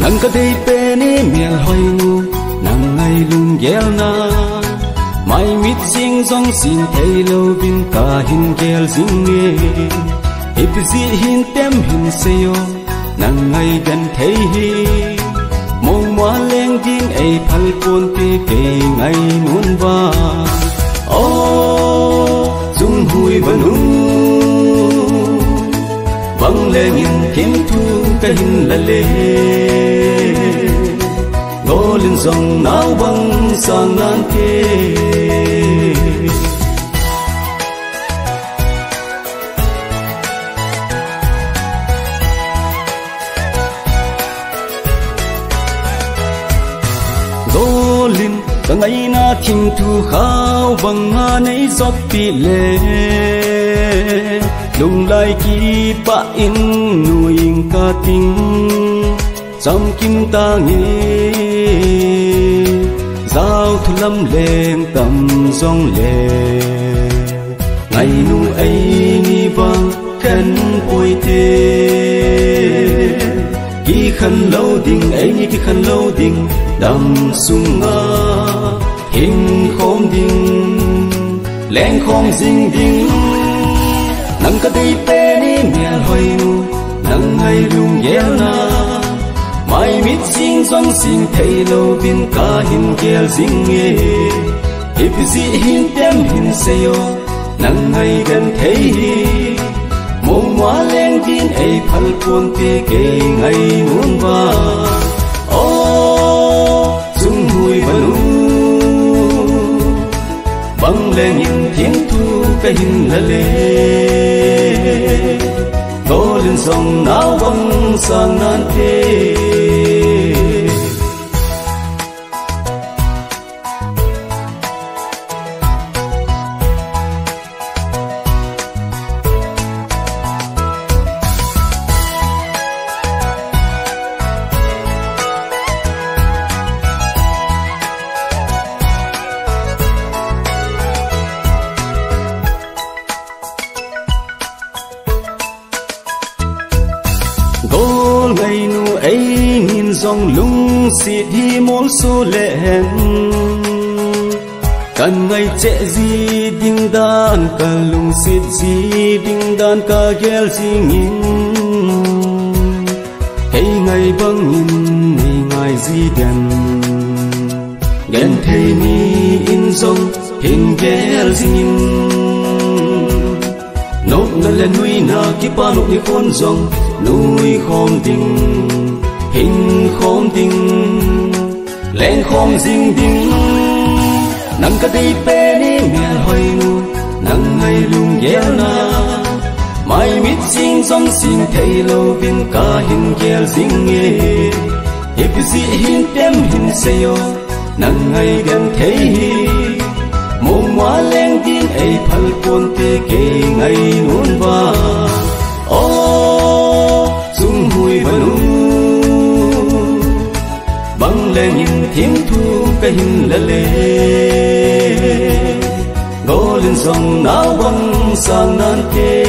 nang ka dei pe ni mial hoi ngu nang ngai lung gel na mai mit sing zong sin thei lo bin ka hin gel zing nge ipzi hin tem hin seyo nang ngai gan thei hi mong mua leng din ei phal pon te ke ngai nun va o dung hui vanu vang lên in thiên thu cái hin la le ngô lên dòng náo băng sang nan kê ngô lên cả ngày na thiên thu khao vang nga nấy giọt pi lệ lung lai ki pa in nuing ka ting cham kim ta nge giao thu lâm lên tâm dòng lệ ngày nu ấy ni vang khen ôi thế ki khăn lâu đình ấy ni ki khăn lâu đình đầm sung nga hình khom đình lén khom ding ding nang ka dei pe ni mial hoi nu nang ngai lung gel na mai mit sing zong sing thei lo bin ka hin gel zing nge ipzi hin tem hin seyo nang ngai gan thei hi mong wa leng din ei phal pon te ke ngai nun va o dung hui vanu bang leng in thiên thu cái hin la le ngô lên dòng náo băng sang nan thế gol ngày nu ấy nhìn dòng lung xịt hi món số lẹn cần ngày trẻ gì đinh đan cả lung xịt gì đinh đan cả gel gì nghìn hey ngày băng nhìn ngày gì đen ghen thề ni in dòng hình gel gì nghìn nốt ngân lên nuôi na kipa nốt đi khôn dòng nuôi khom tình hình khom tình lên khom ding ding nang ka dei pe ni mial hoi nu nang ngai lung gel na mai mit sing zong sing thei lo bin ka hin gel zing nge ipzi hin tem hin seyo nang ngai gan thei hi mong wa leng din ei phal pon te ke ngai nun va o dung hui vanu bang lên in thiên thu cái hin la le ngô lên dòng náo băng sang nan kê